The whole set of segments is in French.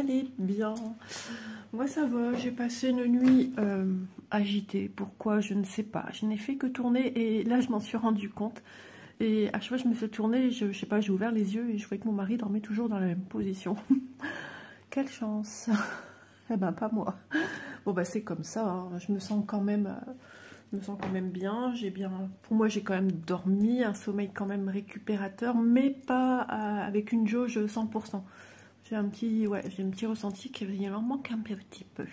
allez bien? Moi ça va, j'ai passé une nuit agitée. Pourquoi? Je ne sais pas. Je n'ai fait que tourner et là je m'en suis rendu compte. Et à chaque fois que je me suis tournée, je sais pas, j'ai ouvert les yeux et je voyais que mon mari dormait toujours dans la même position. Quelle chance! Eh ben pas moi. Bon bah c'est comme ça, hein. Je me sens quand même bien. Pour moi j'ai quand même dormi, un sommeil quand même récupérateur, mais pas avec une jauge 100%. J'ai un petit ressenti qu'il en manque un petit peu.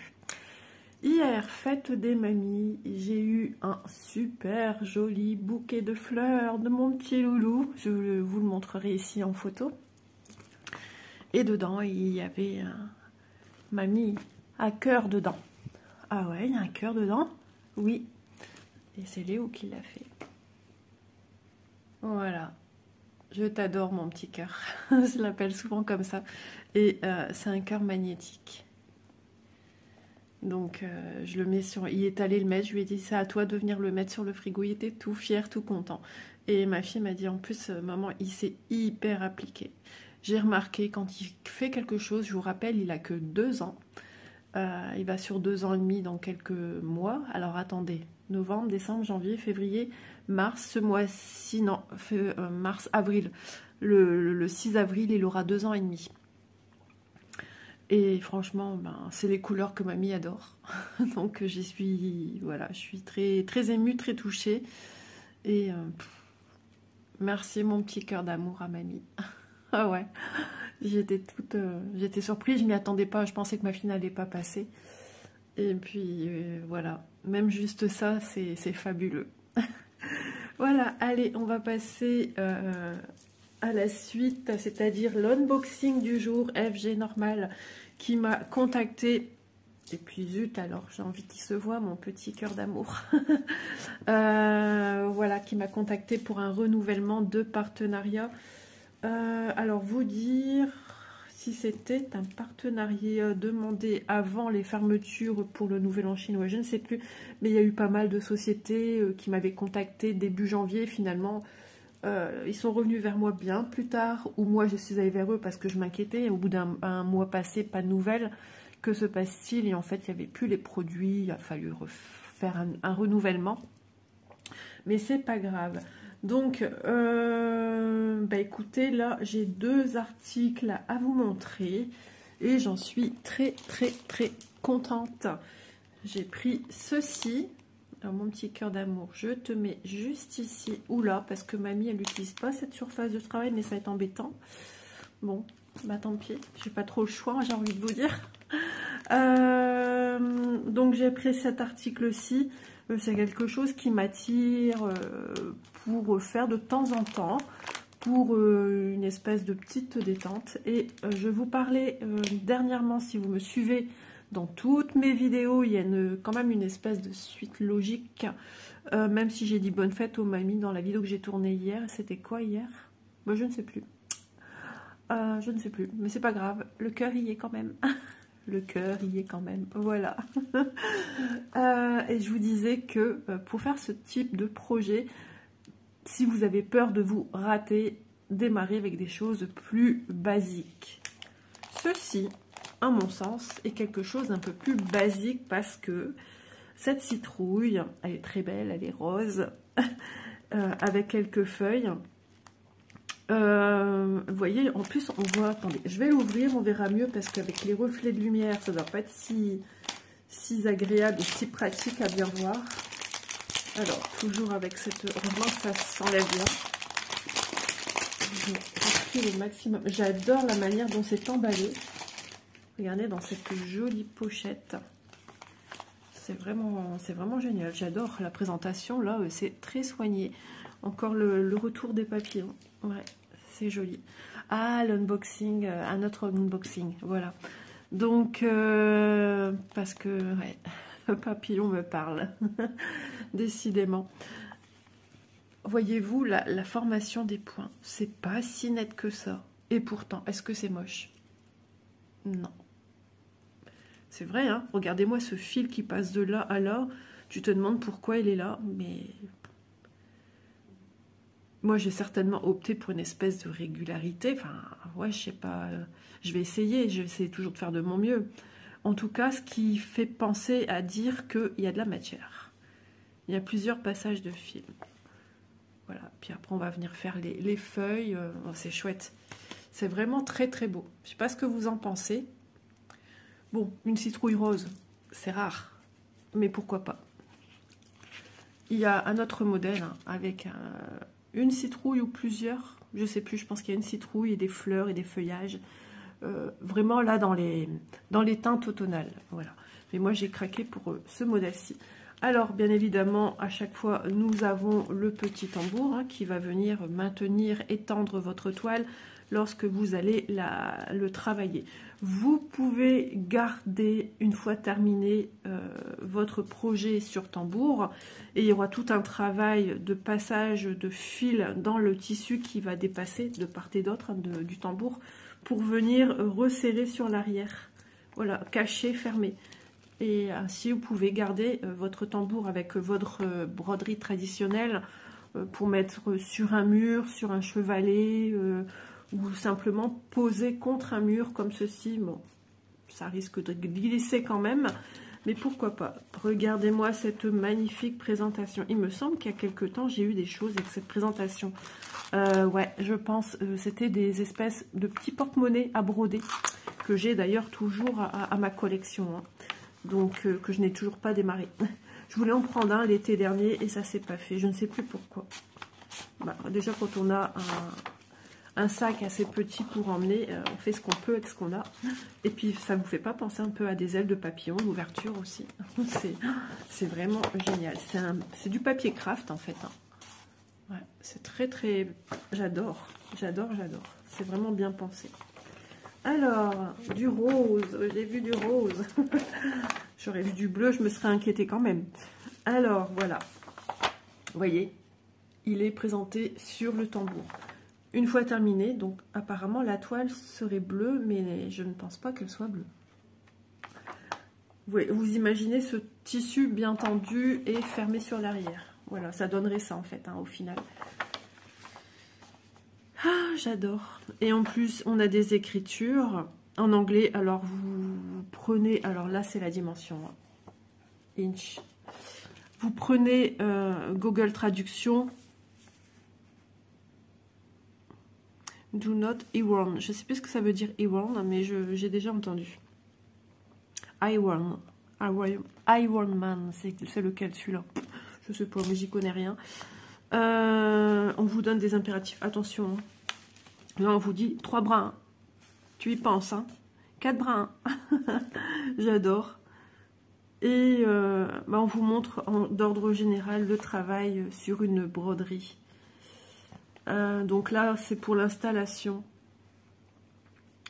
Hier, fête des mamies, j'ai eu un super joli bouquet de fleurs de mon petit loulou. Je vous le montrerai ici en photo. Et dedans, il y avait mamie à cœur dedans. Ah ouais, il y a un cœur dedans? Oui. Et c'est Léo qui l'a fait. Voilà. Je t'adore mon petit cœur. Je l'appelle souvent comme ça. Et c'est un cœur magnétique. Donc je le mets sur... Il est allé le mettre, je lui ai dit c'est à toi de venir le mettre sur le frigo. Il était tout fier, tout content. Et ma fille m'a dit en plus, maman, il s'est hyper appliqué. J'ai remarqué quand il fait quelque chose, je vous rappelle, il a que 2 ans. Il va sur 2 ans et demi dans quelques mois. Alors attendez, novembre, décembre, janvier, février, mars, ce mois-ci, non, mars, avril. Le 6 avril, il aura 2 ans et demi. Et franchement, c'est les couleurs que mamie adore. Donc j'y suis, voilà, je suis très, très émue, très touchée. Et merci mon petit cœur d'amour à mamie. Ah ouais, j'étais surprise, je m'y attendais pas, je pensais que ma fille n'allait pas passer. Et puis voilà, même juste ça, c'est fabuleux. Voilà, allez, on va passer à la suite, c'est-à-dire l'unboxing du jour. FG Normal qui m'a contacté. Et puis zut, alors j'ai envie qu'il se voit, mon petit cœur d'amour. Voilà, qui m'a contacté pour un renouvellement de partenariat. Alors vous dire si c'était un partenariat demandé avant les fermetures pour le Nouvel An chinois, je ne sais plus, mais il y a eu pas mal de sociétés qui m'avaient contacté début janvier. Finalement ils sont revenus vers moi bien plus tard, ou moi je suis allée vers eux parce que je m'inquiétais. Au bout d'un mois passé, pas de nouvelles. Que se passe-t-il? Et en fait il n'y avait plus les produits, il a fallu faire un renouvellement, mais c'est pas grave. Donc, écoutez, là, j'ai 2 articles à vous montrer et j'en suis très, très, très contente. J'ai pris ceci. Alors, mon petit cœur d'amour, je te mets juste ici ou là parce que mamie, elle n'utilise pas cette surface de travail, mais ça va être embêtant. Bon, bah tant pis, j'ai pas trop le choix, j'ai envie de vous dire. Donc, j'ai pris cet article-ci. C'est quelque chose qui m'attire pour faire de temps en temps, pour une espèce de petite détente. Et je vous parlais dernièrement, si vous me suivez dans toutes mes vidéos, il y a quand même une espèce de suite logique, même si j'ai dit bonne fête aux mamies dans la vidéo que j'ai tournée hier. C'était quoi hier? Moi, je ne sais plus. Je ne sais plus, mais c'est pas grave, le cœur y est quand même. Le cœur y est quand même, voilà. Et je vous disais que pour faire ce type de projet, si vous avez peur de vous rater, démarrez avec des choses plus basiques. Ceci, à mon sens, est quelque chose d'un peu plus basique parce que cette citrouille, elle est très belle, elle est rose, avec quelques feuilles. Vous voyez, en plus on voit, attendez, je vais l'ouvrir, on verra mieux parce qu'avec les reflets de lumière, ça ne doit pas être si agréable et si pratique à bien voir. Alors, toujours avec cette, heureusement ça s'enlève bien. Je vais pris le maximum. J'adore la manière dont c'est emballé. Regardez dans cette jolie pochette. C'est vraiment génial. J'adore la présentation, là, c'est très soigné. Encore le retour des papillons. Ouais, c'est joli. Ah, l'unboxing, un autre unboxing, voilà. Donc, parce que, ouais, le papillon me parle, décidément. Voyez-vous, la formation des points, c'est pas si net que ça. Et pourtant, est-ce que c'est moche? Non. C'est vrai, hein, regardez-moi ce fil qui passe de là à là. Tu te demandes pourquoi il est là, mais... Moi, j'ai certainement opté pour une espèce de régularité. Enfin, ouais, je sais pas. Je vais essayer. Je vais essayer toujours de faire de mon mieux. En tout cas, ce qui fait penser à dire qu'il y a de la matière. Il y a plusieurs passages de film. Voilà. Puis après, on va venir faire les feuilles. Oh, c'est chouette. C'est vraiment très, très beau. Je ne sais pas ce que vous en pensez. Bon, une citrouille rose, c'est rare. Mais pourquoi pas. Il y a un autre modèle hein, avec une citrouille ou plusieurs. Je ne sais plus, je pense qu'il y a une citrouille et des fleurs et des feuillages. Vraiment là dans les teintes automnales. Voilà. Mais moi j'ai craqué pour ce modèle-ci. Alors bien évidemment à chaque fois nous avons le petit tambour hein, qui va venir maintenir, étendre votre toile lorsque vous allez le travailler. Vous pouvez garder une fois terminé votre projet sur tambour et il y aura tout un travail de passage de fil dans le tissu qui va dépasser de part et d'autre hein, du tambour pour venir resserrer sur l'arrière. Voilà, caché, fermé. Et ainsi, vous pouvez garder votre tambour avec votre broderie traditionnelle pour mettre sur un mur, sur un chevalet, ou simplement poser contre un mur comme ceci. Bon, ça risque de glisser quand même, mais pourquoi pas. Regardez-moi cette magnifique présentation. Il me semble qu'il y a quelque temps, j'ai eu des choses avec cette présentation. Ouais, je pense c'était des espèces de petits porte-monnaies à broder que j'ai d'ailleurs toujours à ma collection, hein. Donc que je n'ai toujours pas démarré. Je voulais en prendre un l'été dernier et ça s'est pas fait. Je ne sais plus pourquoi. Bah, déjà quand on a un sac assez petit pour emmener, on fait ce qu'on peut avec ce qu'on a. Et puis ça vous fait pas penser un peu à des ailes de papillon, l'ouverture aussi. C'est vraiment génial. C'est du papier craft en fait, hein. Ouais, c'est très très... J'adore, j'adore, j'adore. C'est vraiment bien pensé. Alors, du rose. J'ai vu du rose. J'aurais vu du bleu, je me serais inquiétée quand même. Alors, voilà. Vous voyez, il est présenté sur le tambour. Une fois terminé, donc apparemment la toile serait bleue, mais je ne pense pas qu'elle soit bleue. Vous imaginez ce tissu bien tendu et fermé sur l'arrière. Voilà, ça donnerait ça en fait, hein, au final. Ah, j'adore. Et en plus, on a des écritures en anglais. Alors, vous prenez... Alors là, c'est la dimension. Inch. Vous prenez Google Traduction. Do not iron. Je ne sais plus ce que ça veut dire iron, mais j'ai déjà entendu. Iron. Iron Man. C'est lequel, celui-là? Je sais pas, mais j'y connais rien. On vous donne des impératifs. Attention. Là, on vous dit 3 brins. Tu y penses, hein? 4 brins. J'adore. Et on vous montre d'ordre général le travail sur une broderie. Donc là, c'est pour l'installation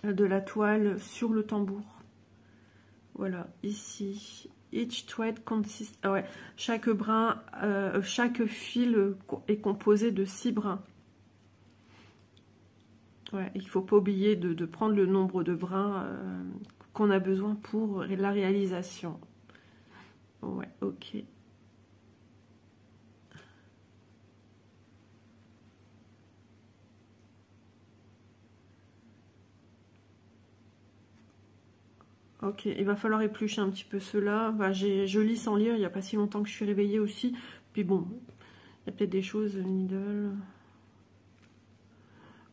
de la toile sur le tambour. Voilà, ici. Each thread consists... Ah ouais, chaque brin, chaque fil est composé de 6 brins. Ouais, il ne faut pas oublier de prendre le nombre de brins qu'on a besoin pour la réalisation. Ouais, ok. Ok, il va falloir éplucher un petit peu cela. Bah, je lis sans lire, il n'y a pas si longtemps que je suis réveillée aussi. Puis bon, il y a peut-être des choses, needle.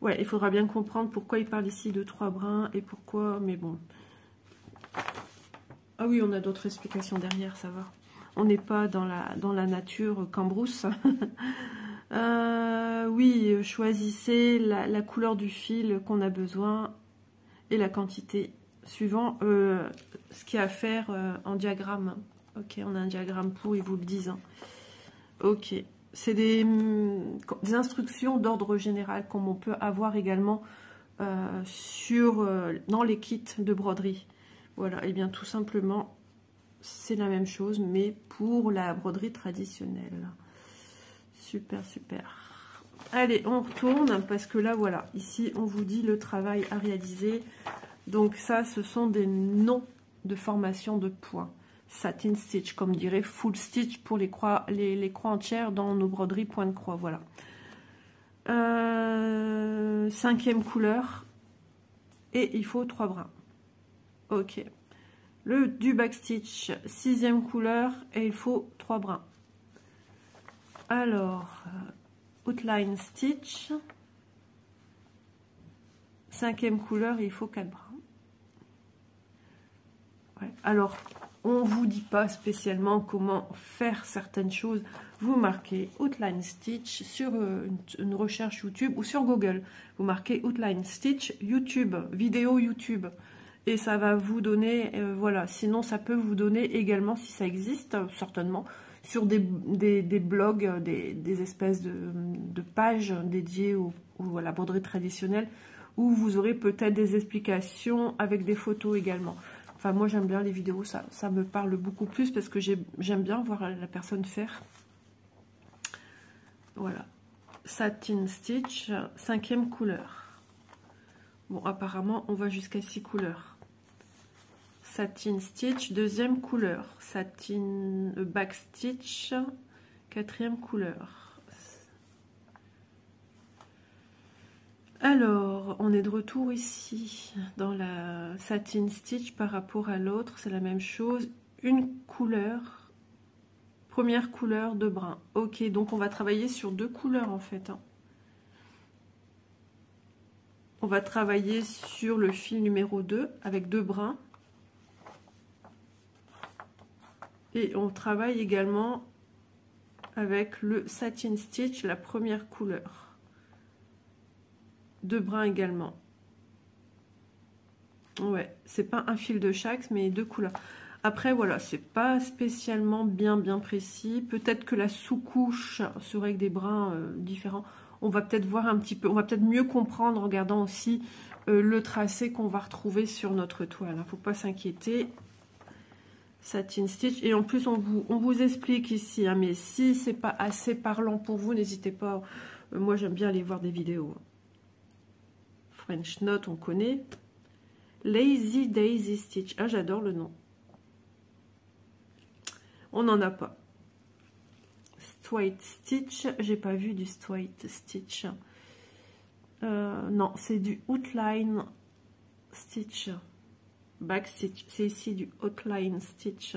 Ouais, il faudra bien comprendre pourquoi il parle ici de 3 brins et pourquoi, mais bon. Ah oui, on a d'autres explications derrière, ça va. On n'est pas dans la nature Cambrousse. Oui, choisissez la couleur du fil qu'on a besoin et la quantité. Suivant ce qu'il y a à faire en diagramme. Ok, on a un diagramme pour, ils vous le disent. Hein. Ok, c'est des instructions d'ordre général comme on peut avoir également dans les kits de broderie. Voilà, et bien tout simplement, c'est la même chose, mais pour la broderie traditionnelle. Super, super. Allez, on retourne, parce que là, voilà, ici, on vous dit le travail à réaliser. Donc ça, ce sont des noms de formation de points. Satin stitch, comme dirait full stitch pour les croix entières dans nos broderies point de croix. Voilà. 5e couleur. Et il faut 3 brins. Ok. Du backstitch, 6e couleur. Et il faut 3 brins. Alors, outline stitch. 5e couleur, il faut 4 brins. Ouais. Alors, on ne vous dit pas spécialement comment faire certaines choses. Vous marquez outline stitch sur une recherche YouTube ou sur Google. Vous marquez outline stitch YouTube, vidéo YouTube. Et ça va vous donner, voilà. Sinon, ça peut vous donner également, si ça existe, certainement, sur des blogs, des espèces de pages dédiées à la broderie traditionnelle, où vous aurez peut-être des explications avec des photos également. Enfin, moi, j'aime bien les vidéos, ça me parle beaucoup plus parce que j'aime bien voir la personne faire. Voilà. Satin stitch, 5e couleur. Bon, apparemment, on va jusqu'à 6 couleurs. Satin stitch, 2e couleur. Satin back stitch, 4e couleur. Alors, on est de retour ici dans la satin stitch par rapport à l'autre, c'est la même chose. Une couleur, première couleur de brun. Ok, donc on va travailler sur 2 couleurs en fait. Hein. On va travailler sur le fil numéro 2 avec 2 brins. Et on travaille également avec le satin stitch, la première couleur. 2 brins également. Ouais, c'est pas un fil de chaque, mais 2 couleurs. Après, voilà, c'est pas spécialement bien précis. Peut-être que la sous-couche serait avec des brins différents. On va peut-être voir un petit peu, on va peut-être mieux comprendre en regardant aussi le tracé qu'on va retrouver sur notre toile. Il ne faut pas s'inquiéter. Satin stitch. Et en plus, on vous explique ici, hein, mais si c'est pas assez parlant pour vous, n'hésitez pas. Moi, j'aime bien aller voir des vidéos. French Knot, on connaît. Lazy Daisy Stitch. Ah, j'adore le nom. On n'en a pas. Straight Stitch. J'ai pas vu du Straight Stitch. Non, c'est du Outline Stitch. Back Stitch. C'est ici du Outline Stitch.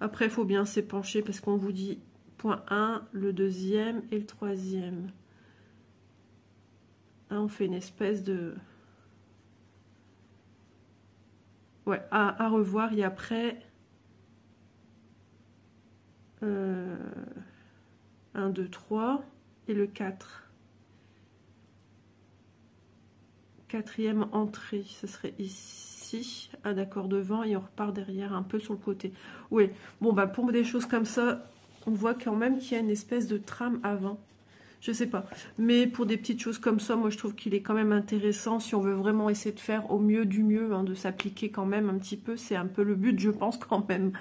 Après, il faut bien s'épancher parce qu'on vous dit point 1, le deuxième et le troisième. Là, on fait une espèce de... Ouais, à revoir. Et après... 1, 2, 3 et le 4. Quatrième entrée, ce serait ici. Ah d'accord, devant et on repart derrière un peu sur le côté. Oui, bon bah pour des choses comme ça, on voit quand même qu'il y a une espèce de trame avant. Je sais pas. Mais pour des petites choses comme ça, moi je trouve qu'il est quand même intéressant si on veut vraiment essayer de faire au mieux du mieux, hein, de s'appliquer quand même un petit peu. C'est un peu le but, je pense quand même,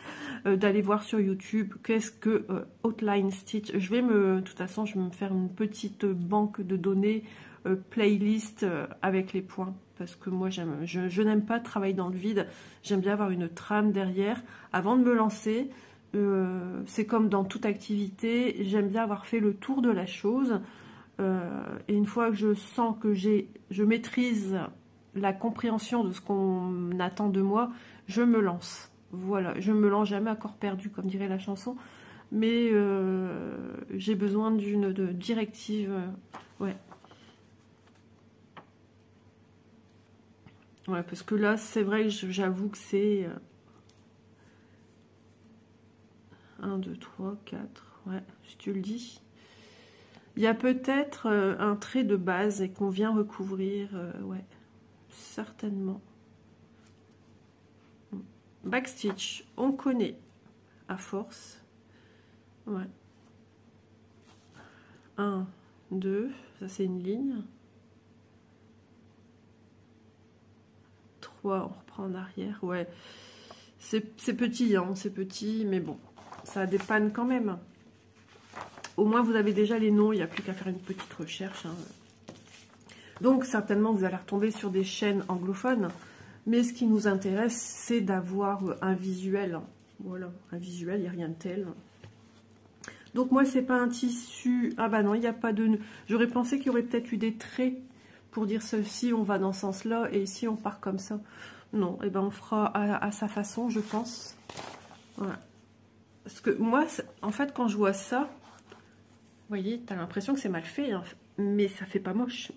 d'aller voir sur YouTube qu'est-ce que Outline Stitch. De toute façon, je vais me faire une petite banque de données, playlist avec les points. Parce que moi, je n'aime pas travailler dans le vide. J'aime bien avoir une trame derrière avant de me lancer. C'est comme dans toute activité, j'aime bien avoir fait le tour de la chose et une fois que je sens que je maîtrise la compréhension de ce qu'on attend de moi, je me lance. Voilà, je me lance jamais à corps perdu comme dirait la chanson, mais j'ai besoin d'une directive. Ouais. Ouais, parce que là c'est vrai, j'avoue que c'est 1, 2, 3, 4, ouais, si tu le dis. Il y a peut-être un trait de base et qu'on vient recouvrir, ouais, certainement. Backstitch, on connaît, à force. Ouais. 1, 2, ça c'est une ligne. 3, on reprend en arrière, ouais. C'est petit, hein, c'est petit, mais bon. Ça dépanne quand même. Au moins, vous avez déjà les noms. Il n'y a plus qu'à faire une petite recherche. Hein. Donc, certainement, vous allez retomber sur des chaînes anglophones. Mais ce qui nous intéresse, c'est d'avoir un visuel. Voilà, un visuel, il n'y a rien de tel. Donc moi, c'est pas un tissu... Ah bah non, il n'y a pas de... J'aurais pensé qu'il y aurait peut-être eu des traits pour dire ceci, on va dans ce sens-là, et ici, on part comme ça. Non, et ben on fera à sa façon, je pense. Voilà. Parce que moi, en fait, quand je vois ça, vous voyez, t'as l'impression que c'est mal fait, hein, mais ça fait pas moche.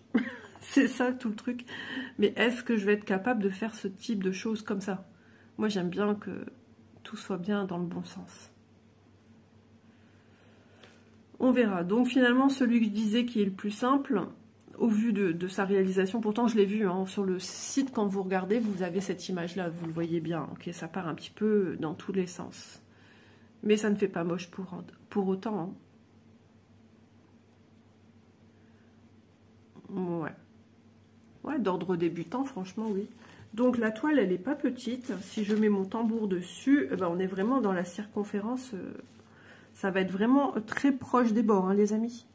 C'est ça tout le truc. Mais est-ce que je vais être capable de faire ce type de choses comme ça? Moi, j'aime bien que tout soit bien dans le bon sens. On verra. Donc finalement, celui que je disais qui est le plus simple, au vu de sa réalisation, pourtant je l'ai vu hein, sur le site, quand vous regardez, vous avez cette image-là, vous le voyez bien. Ok, ça part un petit peu dans tous les sens. Mais ça ne fait pas moche pour autant. Hein. Ouais. Ouais, d'ordre débutant, franchement, oui. Donc la toile, elle n'est pas petite. Si je mets mon tambour dessus, ben, on est vraiment dans la circonférence. Ça va être vraiment très proche des bords, hein, les amis.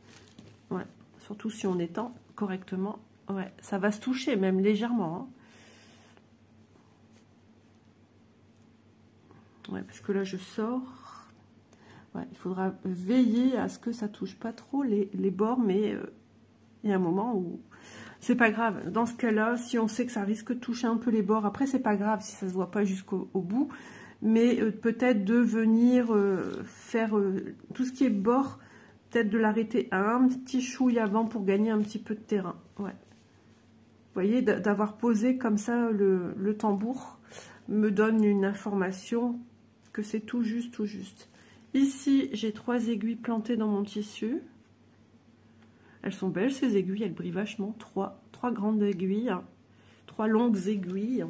Ouais. Surtout si on étend correctement. Ouais, ça va se toucher, même légèrement. Hein. Ouais, parce que là, je sors. Ouais, il faudra veiller à ce que ça touche pas trop les bords, mais il y a un moment où... C'est pas grave. Dans ce cas-là, si on sait que ça risque de toucher un peu les bords, après, c'est pas grave si ça se voit pas jusqu'au bout. Mais peut-être de venir faire tout ce qui est bord, peut-être de l'arrêter un petit chouille avant pour gagner un petit peu de terrain. Ouais. Vous voyez, d'avoir posé comme ça le tambour me donne une information que c'est tout juste, tout juste. Ici, j'ai 3 aiguilles plantées dans mon tissu. Elles sont belles, ces aiguilles, elles brillent vachement. 3 grandes aiguilles, 3 longues aiguilles.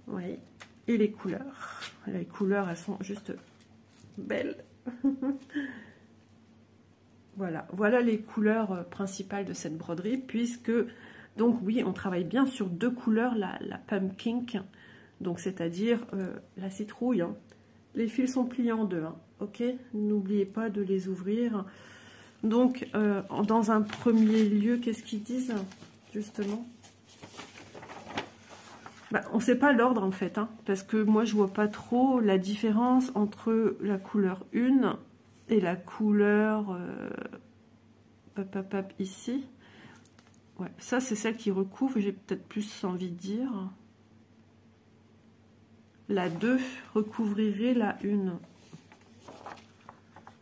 Ouais. Et les couleurs. Les couleurs, elles sont juste belles. Voilà les couleurs principales de cette broderie, puisque, donc oui, on travaille bien sur 2 couleurs, la pumpkin, donc c'est-à-dire la citrouille. Hein. Les fils sont pliés en 2, hein, ok? N'oubliez pas de les ouvrir. Donc, dans un premier lieu, qu'est-ce qu'ils disent, justement? Bah, on ne sait pas l'ordre, en fait, hein, parce que moi, je vois pas trop la différence entre la couleur 1 et la couleur ici. Ouais, ça, c'est celle qui recouvre, j'ai peut-être plus envie de dire. La 2 recouvrirait la 1.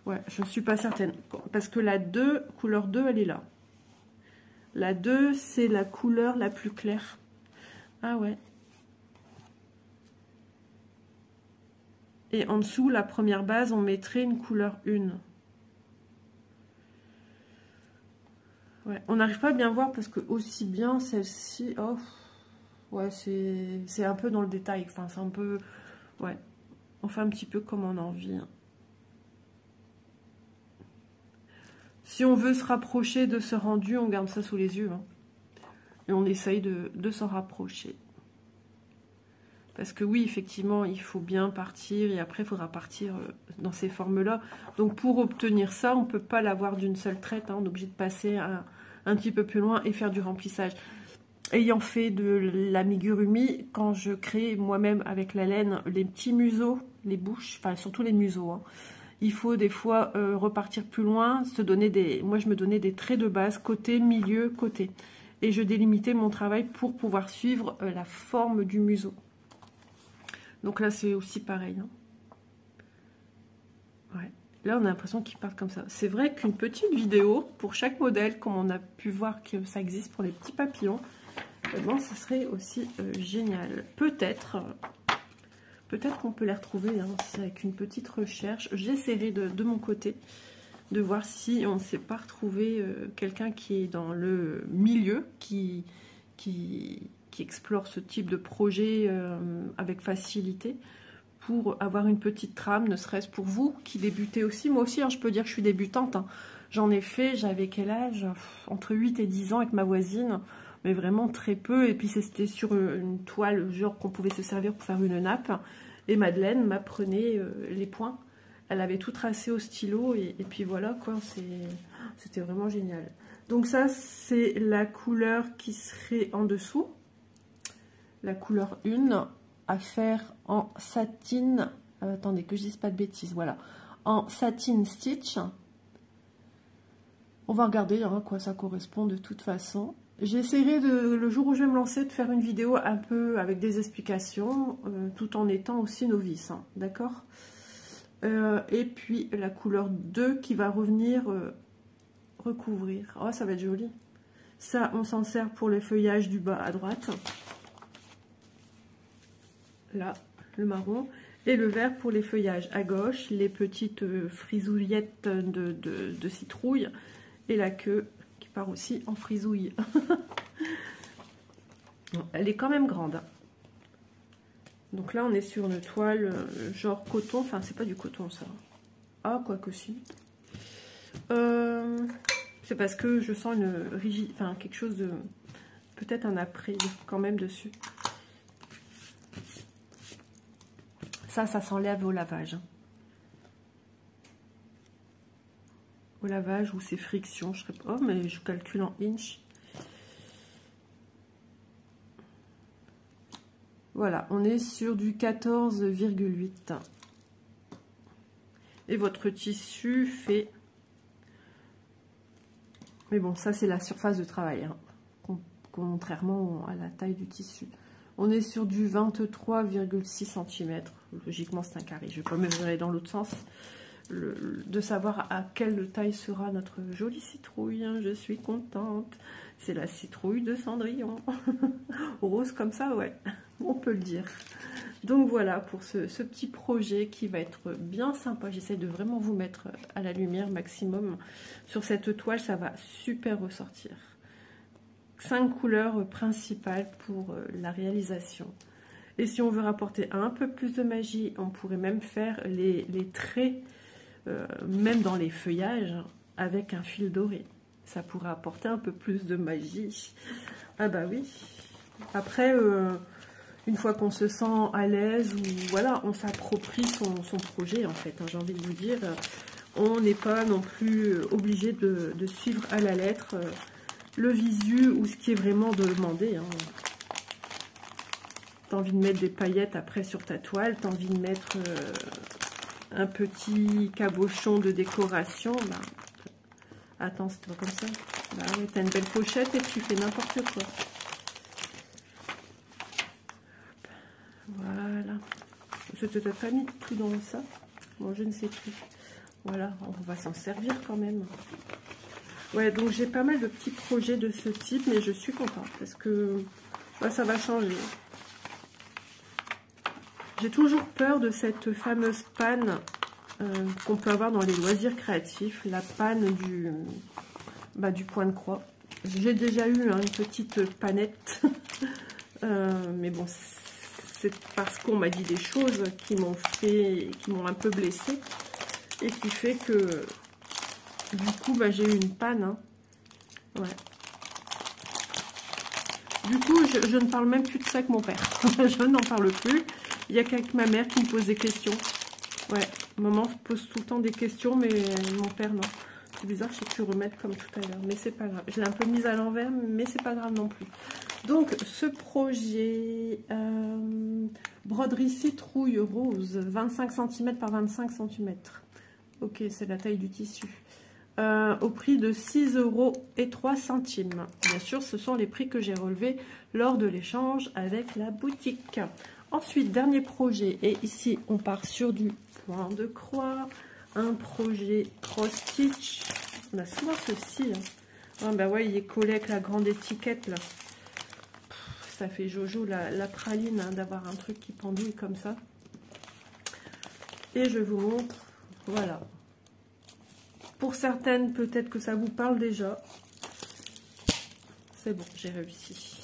Ouais, je ne suis pas certaine. Parce que la 2, couleur 2, elle est là. La 2, c'est la couleur la plus claire. Ah ouais. Et en dessous, la première base, on mettrait une couleur 1. Ouais, on n'arrive pas à bien voir parce que aussi bien celle-ci... Oh, ouais, c'est un peu dans le détail. Enfin, c'est un peu... Ouais, on fait un petit peu comme on a envie. Hein. Si on veut se rapprocher de ce rendu, on garde ça sous les yeux. Hein. Et on essaye de s'en rapprocher. Parce que oui, effectivement, il faut bien partir. Et après, il faudra partir dans ces formes-là. Donc, pour obtenir ça, on ne peut pas l'avoir d'une seule traite. Hein. On est obligé de passer un petit peu plus loin et faire du remplissage. Ayant fait de l'amigurumi, quand je crée moi-même avec la laine les petits museaux, les bouches, enfin surtout les museaux, hein, il faut des fois repartir plus loin, moi je me donnais des traits de base, côté, milieu, côté. Et je délimitais mon travail pour pouvoir suivre la forme du museau. Donc là c'est aussi pareil. Hein. Ouais. Là on a l'impression qu'ils partent comme ça. C'est vrai qu'une petite vidéo pour chaque modèle, comme on a pu voir que ça existe pour les petits papillons, bon, ce serait aussi génial. Peut-être qu'on peut les retrouver hein, avec une petite recherche. J'essaierai de mon côté de voir si on ne sait pas retrouver quelqu'un qui est dans le milieu, qui explore ce type de projet avec facilité, pour avoir une petite trame, ne serait-ce pour vous qui débutez aussi. Moi aussi, hein, je peux dire que je suis débutante. Hein. J'en ai fait, j'avais quel âge? Entre 8 et 10 ans avec ma voisine. Mais vraiment très peu, et puis c'était sur une toile, genre qu'on pouvait se servir pour faire une nappe, et Madeleine m'apprenait les points, elle avait tout tracé au stylo, et puis voilà quoi, c'était vraiment génial. Donc ça c'est la couleur qui serait en dessous, la couleur 1, à faire en satine, attendez que je dise pas de bêtises, voilà, en satin stitch. On va regarder à quoi ça correspond de toute façon. J'essaierai le jour où je vais me lancer de faire une vidéo un peu avec des explications, tout en étant aussi novice, hein, d'accord. Et puis la couleur 2 qui va revenir recouvrir. Oh, ça va être joli. Ça, on s'en sert pour les feuillages du bas à droite. Là, le marron. Et le vert pour les feuillages à gauche, les petites frisouillettes de citrouille. Et la queue qui part aussi en frisouille. Elle est quand même grande. Donc là, on est sur une toile genre coton. Enfin, c'est pas du coton, ça. Ah, quoi que si. C'est parce que je sens une rigide... Enfin, quelque chose de... Peut-être un après quand même dessus. Ça s'enlève au lavage. Au lavage ou c'est friction. Je serais pas... Oh, mais je calcule en inch. Voilà, on est sur du 14,8. Et votre tissu fait... Mais bon, ça c'est la surface de travail, hein, contrairement à la taille du tissu. On est sur du 23,6 cm. Logiquement, c'est un carré. Je ne vais pas mesurer dans l'autre sens. De savoir à quelle taille sera notre jolie citrouille. Je suis contente. C'est la citrouille de Cendrillon. Rose comme ça, ouais. On peut le dire. Donc voilà pour ce petit projet qui va être bien sympa. J'essaie de vraiment vous mettre à la lumière maximum. Sur cette toile, ça va super ressortir. 5 couleurs principales pour la réalisation. Et si on veut rapporter un peu plus de magie, on pourrait même faire les traits, même dans les feuillages, avec un fil doré. Ça pourrait apporter un peu plus de magie. Ah bah oui. Après... une fois qu'on se sent à l'aise, ou voilà, on s'approprie son projet en fait, hein, j'ai envie de vous dire, on n'est pas non plus obligé de suivre à la lettre le visu ou ce qui est vraiment demandé. Hein. T'as envie de mettre des paillettes après sur ta toile, t'as envie de mettre un petit cabochon de décoration, bah, attends, c'est pas comme ça, bah, ouais, t'as une belle pochette et tu fais n'importe quoi. Voilà. Je te t'ai pas mis plus dans ça. Bon, je ne sais plus. Voilà, on va s'en servir quand même. Ouais, donc j'ai pas mal de petits projets de ce type, mais je suis contente parce que bah, ça va changer. J'ai toujours peur de cette fameuse panne qu'on peut avoir dans les loisirs créatifs, la panne du point de croix. J'ai déjà eu une petite panette, mais bon, c'est parce qu'on m'a dit des choses qui m'ont un peu blessée et qui fait que du coup bah, j'ai eu une panne. Hein. Ouais. Du coup, je ne parle même plus de ça avec mon père. Je n'en parle plus. Il n'y a qu'avec ma mère qui me pose des questions. Ouais, maman pose tout le temps des questions, mais mon père non. C'est bizarre, je sais plus remettre comme tout à l'heure, mais c'est pas grave. Je l'ai un peu mise à l'envers, mais c'est pas grave non plus. Donc, ce projet, broderie citrouille rose, 25 cm par 25 cm. Ok, c'est la taille du tissu. Au prix de 6,03 €. Bien sûr, ce sont les prix que j'ai relevés lors de l'échange avec la boutique. Ensuite, dernier projet, et ici, on part sur du point de croix. Un projet cross-stitch. On a souvent ceci. Hein. Ah bah ouais, il est collé avec la grande étiquette là. Ça fait Jojo la praline hein, d'avoir un truc qui pendouille comme ça. Et je vous montre, voilà. Pour certaines, peut-être que ça vous parle déjà. C'est bon, j'ai réussi.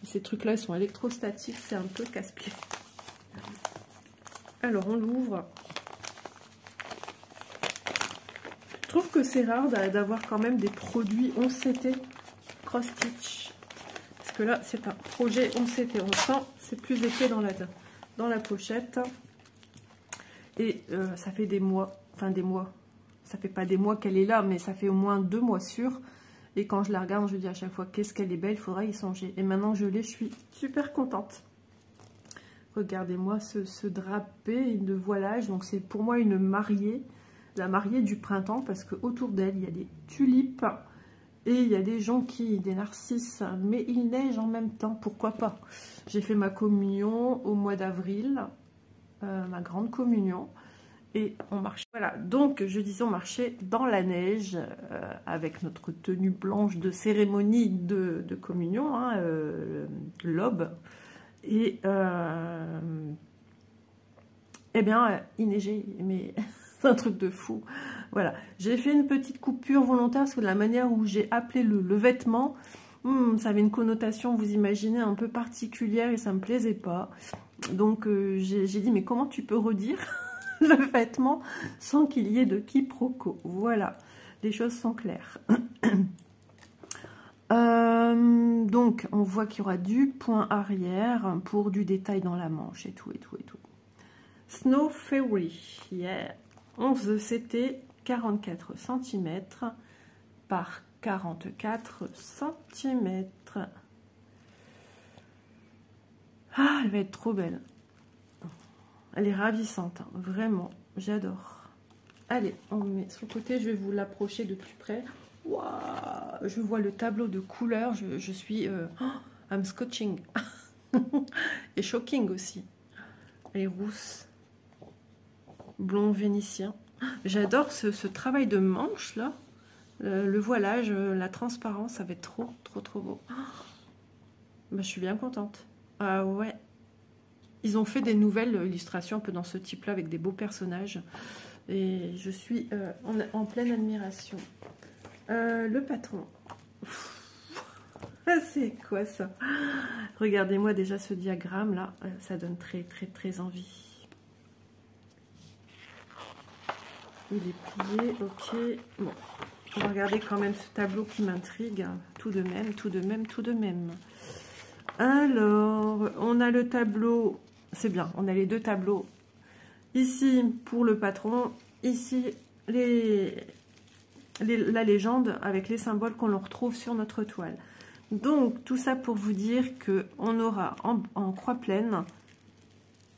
Ces trucs-là, ils sont électrostatiques, c'est un peu casse-pied. Alors, on l'ouvre. Je trouve que c'est rare d'avoir quand même des produits 11 CT cross-stitch. Parce que là, c'est un projet 11 CT. On sent, c'est plus épais dans la pochette. Et ça fait des mois, enfin des mois. Ça fait pas des mois qu'elle est là, mais ça fait au moins 2 mois sûrs. Et quand je la regarde, je dis à chaque fois qu'est-ce qu'elle est belle, il faudra y songer. Et maintenant je l'ai, je suis super contente. Regardez-moi ce drapé de voilage. Donc c'est pour moi une mariée. la mariée du printemps, parce que autour d'elle, il y a des tulipes et il y a des jonquilles, des narcisses, mais il neige en même temps, pourquoi pas. J'ai fait ma communion au mois d'avril, ma grande communion, et on marchait. Voilà, donc je disais on marchait dans la neige avec notre tenue blanche de cérémonie de communion, hein, l'aube, et eh bien il neigeait, mais c'est un truc de fou. Voilà, j'ai fait une petite coupure volontaire parce que de la manière où j'ai appelé le vêtement, ça avait une connotation, vous imaginez, un peu particulière et ça me plaisait pas. Donc j'ai dit mais comment tu peux redire le vêtement sans qu'il y ait de quiproquo. Voilà, les choses sont claires. Donc, on voit qu'il y aura du point arrière pour du détail dans la manche et tout, et tout, et tout. Snow Fairy, yeah. 11 CT, 44 cm par 44 cm. Ah, elle va être trop belle. Elle est ravissante, hein, vraiment, j'adore. Allez, on met sur le côté, je vais vous l'approcher de plus près. Waouh, je vois le tableau de couleurs, je suis... I'm scotching. Et shocking aussi. Elle est rousse. Blond vénitien. J'adore ce travail de manche, là. Le voilage, la transparence, ça va être trop, trop, trop beau. Bah, je suis bien contente. Ah ouais. Ils ont fait des nouvelles illustrations un peu dans ce type-là avec des beaux personnages. Et je suis en pleine admiration. Le patron. C'est quoi ça? Regardez-moi déjà ce diagramme-là. Ça donne très, très, très envie. Il est plié, ok. Bon, on va regarder quand même ce tableau qui m'intrigue. Tout de même, tout de même, tout de même. Alors, on a le tableau... C'est bien, on a les deux tableaux. Ici, pour le patron. Ici, la légende avec les symboles qu'on retrouve sur notre toile. Donc, tout ça pour vous dire qu'on aura en croix pleine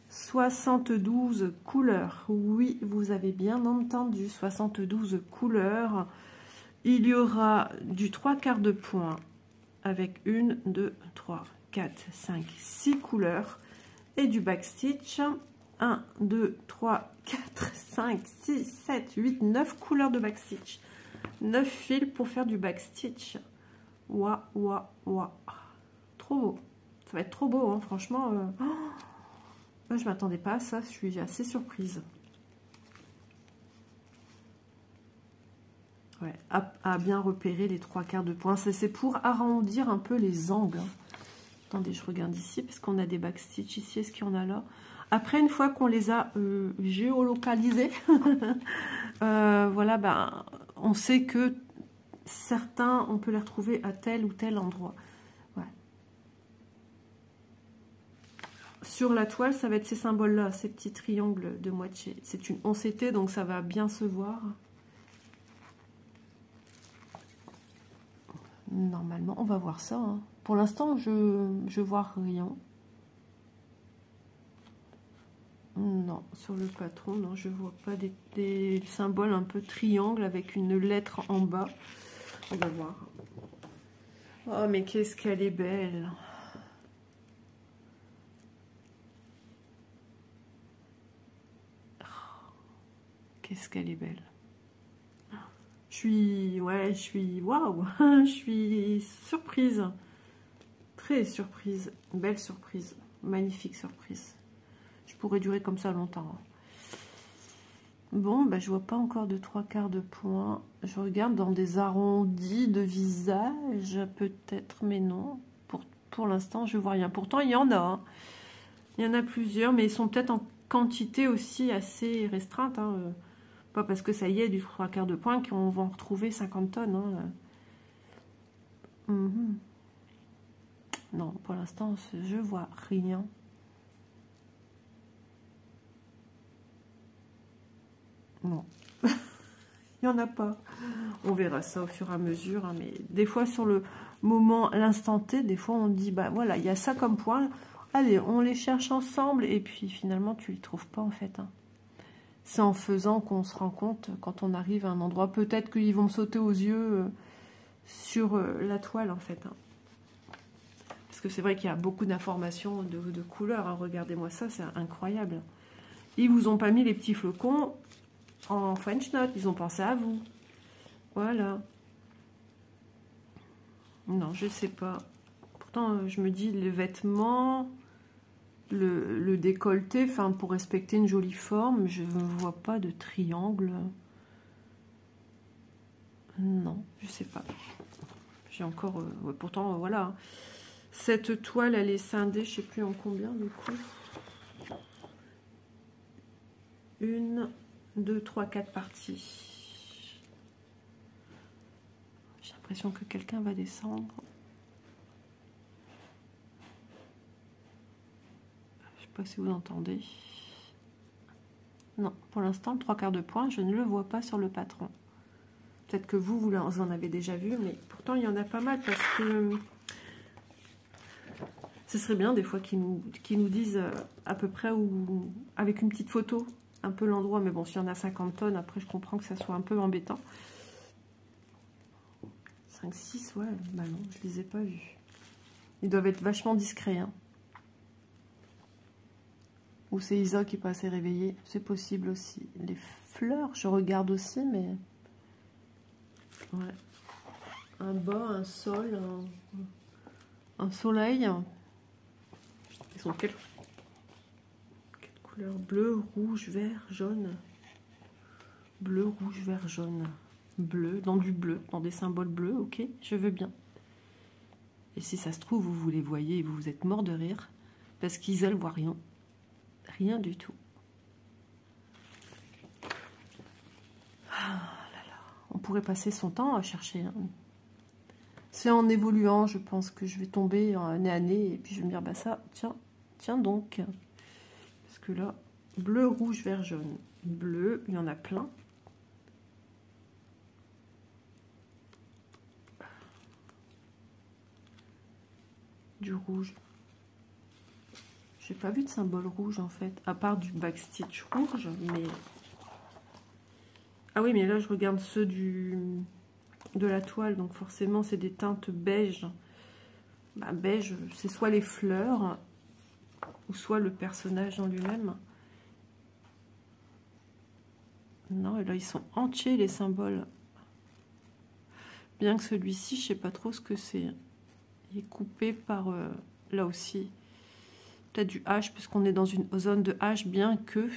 72 couleurs. Oui, vous avez bien entendu, 72 couleurs. Il y aura du 3/4 de point avec 1, 2, 3, 4, 5, 6 couleurs. Et du backstitch, 1, 2, 3, 4, 5, 6, 7, 8, 9 couleurs de backstitch. 9 fils pour faire du backstitch. Waouh, waouh, waouh. Trop beau. Ça va être trop beau, hein, franchement. Moi, je ne m'attendais pas à ça. Je suis assez surprise. Ouais, à bien repérer les 3/4 de point. C'est pour arrondir un peu les angles. Attendez, je regarde ici, parce qu'on a des backstitch ici. Est-ce qu'il y en a là? Après, une fois qu'on les a géolocalisés, voilà, ben, on sait que certains, on peut les retrouver à tel ou tel endroit. Ouais. Sur la toile, ça va être ces symboles-là, ces petits triangles de moitié. C'est une 11T, donc ça va bien se voir. Normalement, on va voir ça. Hein. Pour l'instant, je vois rien. Non, sur le patron, non, je vois pas des symboles un peu triangle avec une lettre en bas. On va voir. Oh, mais qu'est-ce qu'elle est belle! Oh, qu'est-ce qu'elle est belle! Je suis, waouh! Je suis surprise. Très surprise. Belle surprise. Magnifique surprise. Je pourrais durer comme ça longtemps. Bon, bah, je vois pas encore de 3/4 de point. Je regarde dans des arrondis de visage, peut-être, mais non. Pour l'instant, je vois rien. Pourtant, il y en a. Hein. Il y en a plusieurs, mais ils sont peut-être en quantité aussi assez restreinte. Hein. Pas parce que ça y est, du 3/4 de point qu'on va en retrouver 50 tonnes. Hein. Non, pour l'instant, je vois rien. Non, il n'y en a pas. On verra ça au fur et à mesure. Hein, mais des fois, sur le moment, l'instant T, des fois, on dit, bah voilà, il y a ça comme point. Allez, on les cherche ensemble. Et puis, finalement, tu ne les trouves pas, en fait. Hein. c'est en faisant qu'on se rend compte quand on arrive à un endroit. Peut-être qu'ils vont me sauter aux yeux sur la toile, en fait. Hein. Parce que c'est vrai qu'il y a beaucoup d'informations de couleurs. Hein. Regardez-moi ça, c'est incroyable. Ils vous ont pas mis les petits flocons en French Note. Ils ont pensé à vous. Voilà. Non, je sais pas. Pourtant, je me dis, les vêtements... Le décolleté, enfin pour respecter une jolie forme, je ne vois pas de triangle. Non, je sais pas. J'ai encore... ouais, pourtant, voilà. Cette toile, elle est scindée, je sais plus en combien du coup. 1, 2, 3, 4 parties. J'ai l'impression que quelqu'un va descendre. Je ne sais pas si vous entendez. Non, pour l'instant, le 3/4 de point, je ne le vois pas sur le patron. Peut-être que vous en avez déjà vu, mais pourtant, il y en a pas mal parce que ce serait bien des fois qu'ils nous disent à peu près où, avec une petite photo, un peu l'endroit. Mais bon, s'il y en a 50 tonnes, après, je comprends que ça soit un peu embêtant. 5, 6, ouais, bah non, je les ai pas vus. Ils doivent être vachement discrets, hein. Ou c'est Isa qui est pas assez réveillée, c'est possible aussi. Les fleurs, je regarde aussi, mais... Ouais. Un bas, un sol, un soleil. Ils sont quelle couleur? Bleu, rouge, vert, jaune. Bleu, rouge, vert, jaune. Bleu, dans du bleu, dans des symboles bleus, ok, je veux bien. Et si ça se trouve, vous les voyez et vous êtes mort de rire, parce qu'Isa ne voit rien. Rien du tout. Ah là là. On pourrait passer son temps à chercher. Hein. C'est en évoluant, je pense que je vais tomber année à année et puis je vais me dire, bah ça, tiens donc. Parce que là, bleu, rouge, vert, jaune. Bleu, il y en a plein. Du rouge. J'ai pas vu de symbole rouge en fait, à part du backstitch rouge, mais... Ah oui, mais là je regarde ceux de la toile, donc forcément c'est des teintes beige. Bah, beige, c'est soit les fleurs, ou soit le personnage en lui-même. Non, et là ils sont entiers les symboles. Bien que celui-ci, je sais pas trop ce que c'est. Il est coupé par, là aussi... Peut-être du H, puisqu'on est dans une zone de H, bien que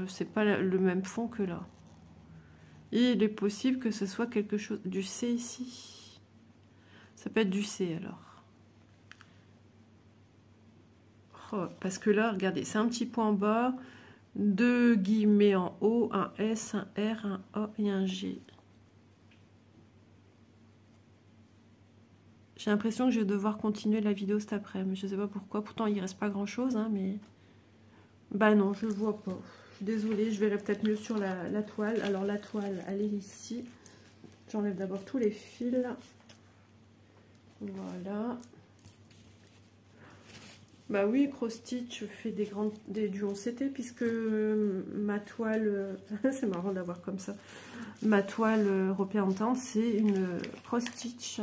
c'est pas le même fond que là. Et il est possible que ce soit quelque chose du C ici. Ça peut être du C alors. Oh, parce que là, regardez, c'est un petit point en bas, 2 guillemets en haut, un S, un R, un A et un G. J'ai l'impression que je vais devoir continuer la vidéo cet après-midi. Je ne sais pas pourquoi. Pourtant, il ne reste pas grand-chose, hein, mais... Bah non, je ne vois pas. Je suis désolée, je verrai peut-être mieux sur la toile. Alors, la toile, elle est ici. J'enlève d'abord tous les fils. Voilà. Bah oui, Cross Stitch fait du 11 CT, puisque ma toile... c'est marrant d'avoir comme ça. Ma toile représentante, c'est une Cross Stitch.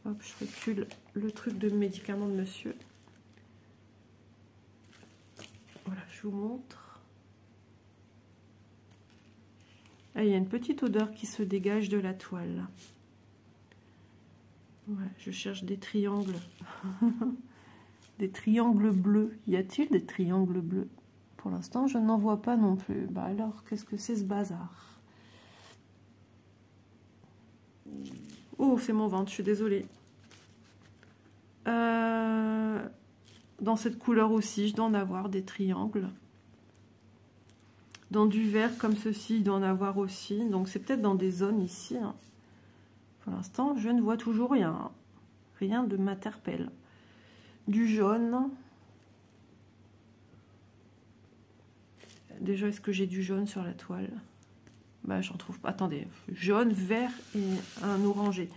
Hop, je recule le truc de médicament de monsieur. Voilà, je vous montre. Ah, il y a une petite odeur qui se dégage de la toile. Ouais, je cherche des triangles. Des triangles bleus. Y a-t-il des triangles bleus? Pour l'instant, je n'en vois pas non plus. Bah alors, qu'est-ce que c'est ce bazar? Oh, c'est mon ventre, je suis désolée. Dans cette couleur aussi, je dois en avoir des triangles. Dans du vert comme ceci, il doit en avoir aussi. Donc c'est peut-être dans des zones ici. Hein. Pour l'instant, je ne vois toujours rien. Rien ne m'interpelle. Du jaune. Déjà, est-ce que j'ai du jaune sur la toile? Bah, j'en trouve pas. Attendez, jaune, vert et un orangé.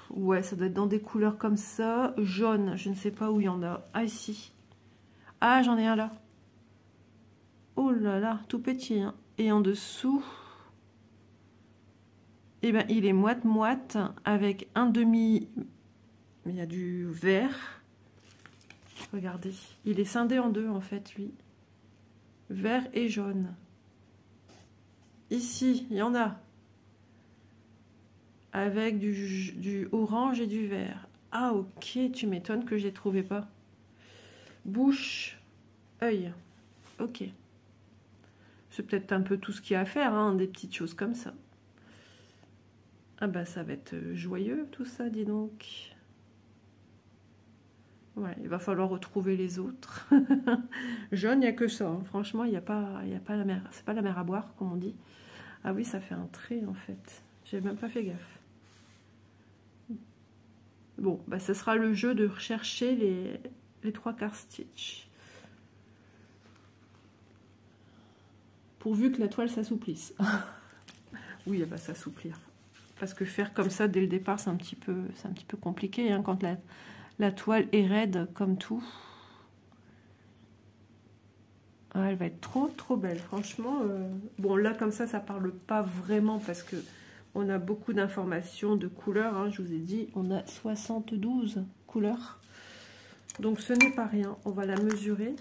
Ouais, ça doit être dans des couleurs comme ça. Jaune, je ne sais pas où il y en a. Ah, ici. Ah, j'en ai un là. Oh là là, tout petit. Hein. Et en dessous, eh ben, il est moite-moite avec un demi... Il y a du vert. Regardez, il est scindé en deux en fait, lui. Vert et jaune. Ici, il y en a. Avec du orange et du vert. Ah ok, tu m'étonnes que je les trouvais pas. Bouche, œil. Ok. C'est peut-être un peu tout ce qu'il y a à faire, hein, des petites choses comme ça. Ah bah ça va être joyeux tout ça, dis donc. Ouais, il va falloir retrouver les autres. Jaune, il n'y a que ça. Hein. Franchement, il n'y a pas la mer. C'est pas la mer à boire, comme on dit. Ah oui, ça fait un trait en fait. J'ai même pas fait gaffe. Bon, bah ce sera le jeu de rechercher les 3/4 stitch. Pourvu que la toile s'assouplisse. Oui, elle va s'assouplir. Parce que faire comme ça dès le départ, c'est un petit peu compliqué hein, quand la toile est raide comme tout. Ah, elle va être trop belle, franchement. Bon, là, comme ça parle pas vraiment parce que on a beaucoup d'informations de couleurs. Hein, je vous ai dit, on a 72 couleurs. Donc, ce n'est pas rien. On va la mesurer.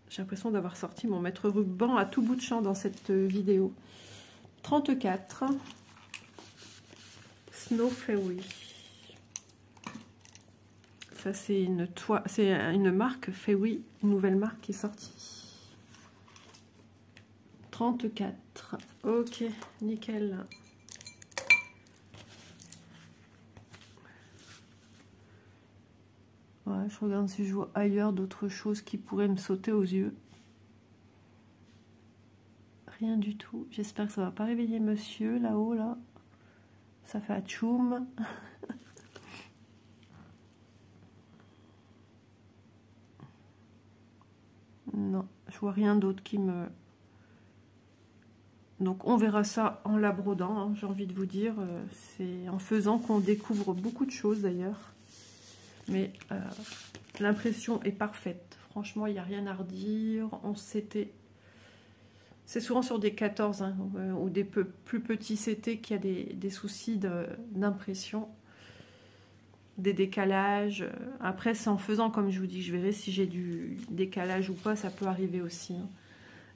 J'ai l'impression d'avoir sorti mon mètre ruban à tout bout de champ dans cette vidéo. 34. Snow Fairy. Ça, c'est une marque Fairy, une nouvelle marque qui est sortie. 34. Ok, nickel. Ouais, je regarde si je vois ailleurs d'autres choses qui pourraient me sauter aux yeux. Rien du tout. J'espère que ça va pas réveiller monsieur là-haut, là. Ça fait atchoum. Non, je vois rien d'autre qui me... Donc on verra ça en la brodant, hein, j'ai envie de vous dire. C'est en faisant qu'on découvre beaucoup de choses d'ailleurs. Mais l'impression est parfaite. Franchement, il n'y a rien à redire. C'est souvent sur des 14 hein, ou des plus petits CT qu'il y a des soucis d'impression. Des décalages. Après, c'est en faisant, comme je vous dis, je verrai si j'ai du décalage ou pas, ça peut arriver aussi. Hein.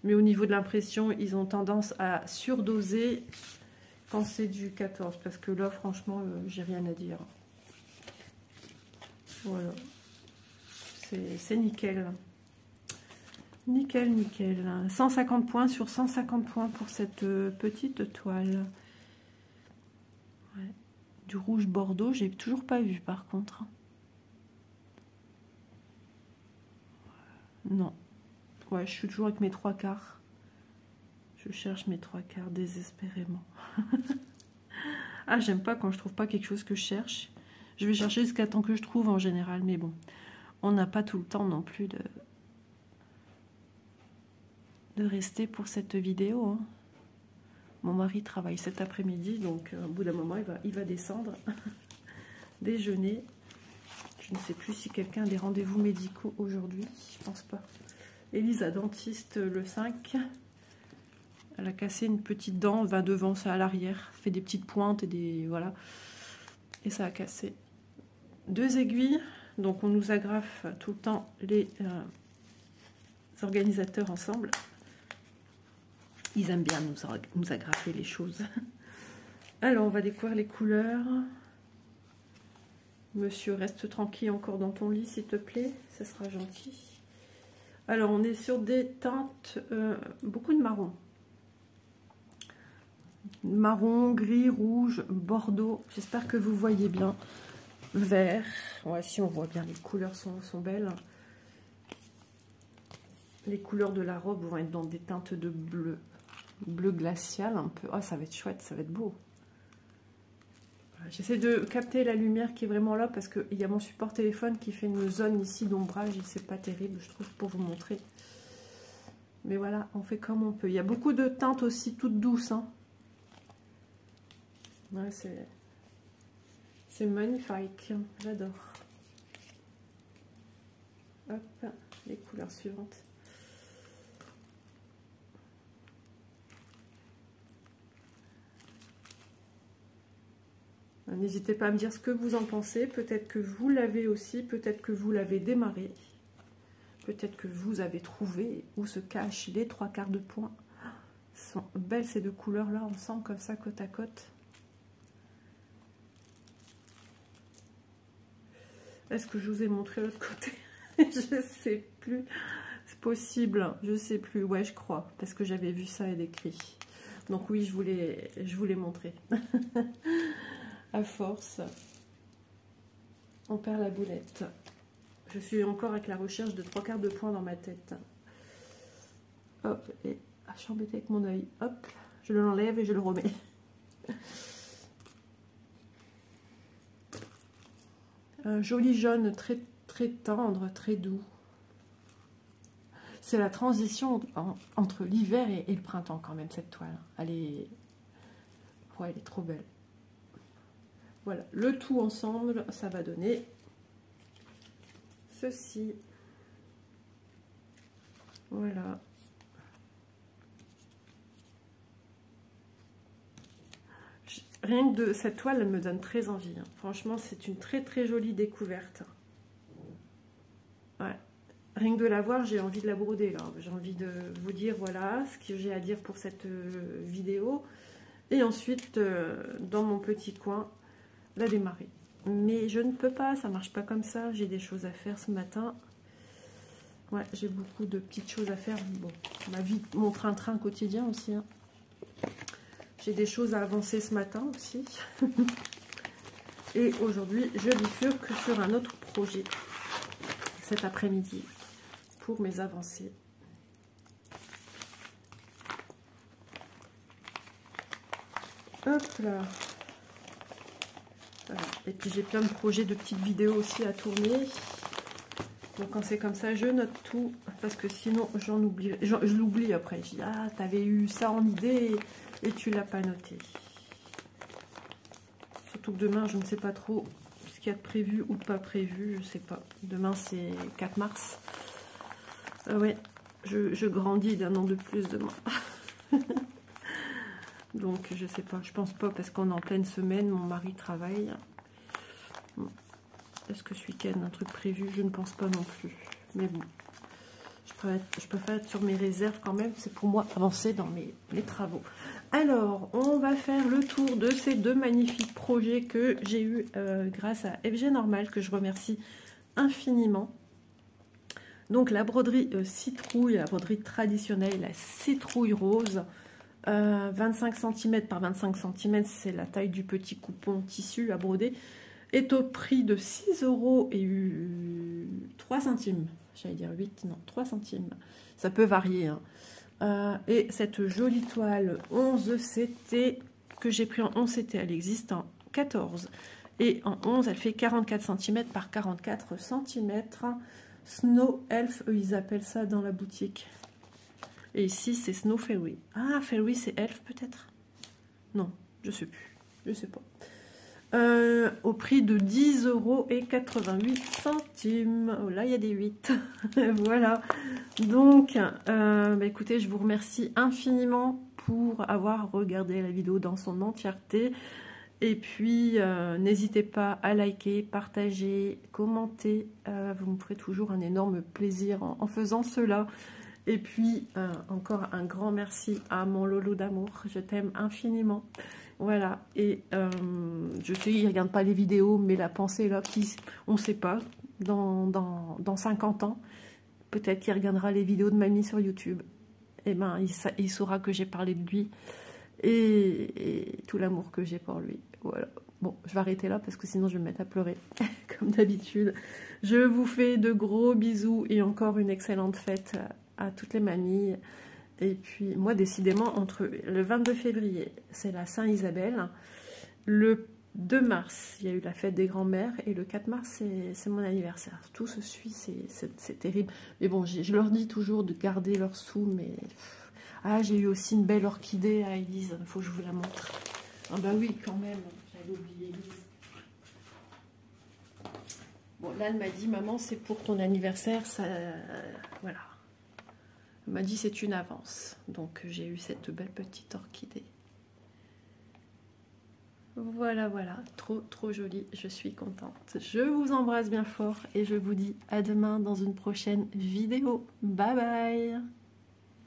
Mais au niveau de l'impression, ils ont tendance à surdoser quand c'est du 14. Parce que là, franchement, j'ai rien à dire. Voilà. C'est nickel. Nickel, nickel. 150 points sur 150 points pour cette petite toile. Ouais. Du rouge bordeaux, j'ai toujours pas vu par contre. Non. Ouais, je suis toujours avec mes 3/4. Je cherche mes 3/4 désespérément. Ah, j'aime pas quand je trouve pas quelque chose que je cherche. Je vais chercher jusqu'à temps que je trouve en général, mais bon. On n'a pas tout le temps non plus de rester pour cette vidéo. Hein. Mon mari travaille cet après-midi, donc au bout d'un moment, il va descendre, déjeuner. Je ne sais plus si quelqu'un a des rendez-vous médicaux aujourd'hui, je pense pas. Elisa, dentiste le 5. Elle a cassé une petite dent, va devant, ça à l'arrière, fait des petites pointes et des... voilà. Et ça a cassé. 2 aiguilles, donc on nous agrafe tout le temps les organisateurs ensemble. Ils aiment bien nous agrafer les choses. Alors, on va découvrir les couleurs. Monsieur, reste tranquille encore dans ton lit, s'il te plaît. Ça sera gentil. Alors, on est sur des teintes, beaucoup de marron. Marron, gris, rouge, bordeaux. J'espère que vous voyez bien. Vert. Ouais, si on voit bien, les couleurs sont belles. Les couleurs de la robe vont être dans des teintes de bleu. Bleu glacial un peu. Ah, ça va être chouette, ça va être beau. Voilà, j'essaie de capter la lumière qui est vraiment là parce qu'il y a mon support téléphone qui fait une zone ici d'ombrage et c'est pas terrible, je trouve, pour vous montrer. Mais voilà, on fait comme on peut. Il y a beaucoup de teintes aussi toutes douces. Hein. Ouais, c'est magnifique. J'adore. Hop, les couleurs suivantes. N'hésitez pas à me dire ce que vous en pensez. Peut-être que vous l'avez aussi, peut-être que vous l'avez démarré. Peut-être que vous avez trouvé où se cachent les 3/4 de point. Sont belles ces deux couleurs-là, ensemble, comme ça, côte à côte. Est-ce que je vous ai montré l'autre côté? Je sais plus. C'est possible, je sais plus. Ouais, je crois, parce que j'avais vu ça et écrit. Donc oui, je voulais montrer. À force, on perd la boulette. Je suis encore avec la recherche de 3/4 de point dans ma tête. Hop, et je suis embêtée avec mon œil. Hop, je l'enlève et je le remets. Un joli jaune très, très tendre, très doux. C'est la transition entre l'hiver et le printemps quand même, cette toile. Elle est, ouais, elle est trop belle. Voilà, le tout ensemble, ça va donner ceci. Voilà. Rien que de cette toile, elle me donne très envie. Hein. Franchement, c'est une très très jolie découverte. Ouais. Rien que de la voir, j'ai envie de la broder là. J'ai envie de vous dire voilà ce que j'ai à dire pour cette vidéo. Et ensuite, dans mon petit coin, la démarrer. Mais je ne peux pas, ça marche pas comme ça. J'ai des choses à faire ce matin. Ouais, j'ai beaucoup de petites choses à faire. Bon, ma vie, mon train-train quotidien aussi. Hein. J'ai des choses à avancer ce matin aussi. Et aujourd'hui, je bifurque sur un autre projet cet après-midi pour mes avancées. Hop là. Voilà. Et puis j'ai plein de projets de petites vidéos aussi à tourner. Donc quand c'est comme ça, je note tout parce que sinon j'en oublie. Je l'oublie après. Je dis ah, t'avais eu ça en idée et tu l'as pas noté. Surtout que demain, je ne sais pas trop ce qu'il y a de prévu ou de pas prévu. Je sais pas. Demain c'est 4 mars. Ouais, je grandis d'un an de plus demain. Donc je sais pas, je pense pas parce qu'on est en pleine semaine, mon mari travaille. Bon. Est-ce que ce week-end un truc prévu? Je ne pense pas non plus. Mais bon, je préfère être sur mes réserves quand même, c'est pour moi avancer dans mes travaux. Alors, on va faire le tour de ces deux magnifiques projets que j'ai eu grâce à FG Normal, que je remercie infiniment. Donc la broderie citrouille, la broderie traditionnelle, la citrouille rose. 25 cm par 25 cm, c'est la taille du petit coupon tissu à broder, est au prix de 6 € et 3 centimes. J'allais dire 8, non, 3 centimes. Ça peut varier. Hein. Et cette jolie toile 11 CT, que j'ai pris en 11 CT, elle existe en 14. Et en 11, elle fait 44 cm par 44 cm. Snow Elf, eux, ils appellent ça dans la boutique. Et ici, c'est Snow Fairy. Ah, Fairy, c'est Elf peut-être? Non, je sais plus. Je sais pas. Au prix de 10,88 €. Oh là, il y a des 8. Voilà. Donc, bah, écoutez, je vous remercie infiniment pour avoir regardé la vidéo dans son entièreté. Et puis, n'hésitez pas à liker, partager, commenter. Vous me ferez toujours un énorme plaisir en faisant cela. Et puis, encore un grand merci à mon Lolo d'amour. Je t'aime infiniment. Voilà. Et je sais, il ne regarde pas les vidéos, mais la pensée est là, on ne sait pas, dans 50 ans, peut-être qu'il regardera les vidéos de mamie sur YouTube. Et ben, il saura que j'ai parlé de lui et tout l'amour que j'ai pour lui. Voilà. Bon, je vais arrêter là parce que sinon je vais me mettre à pleurer, comme d'habitude. Je vous fais de gros bisous et encore une excellente fête à toutes les mamies. Et puis moi décidément entre le 22 février c'est la Saint-Isabelle, le 2 mars il y a eu la fête des grands-mères et le 4 mars c'est mon anniversaire. Tout se suit, c'est terrible. Mais bon, je leur dis toujours de garder leurs sous, mais ah, j'ai eu aussi une belle orchidée à Élise, il faut que je vous la montre. Ah bah oui quand même, j'avais oublié Élise. Bon, là, elle m'a dit, maman, c'est pour ton anniversaire, ça, voilà. Elle m'a dit, c'est une avance. Donc, j'ai eu cette belle petite orchidée. Voilà, voilà, trop, trop jolie, je suis contente. Je vous embrasse bien fort et je vous dis à demain dans une prochaine vidéo. Bye bye!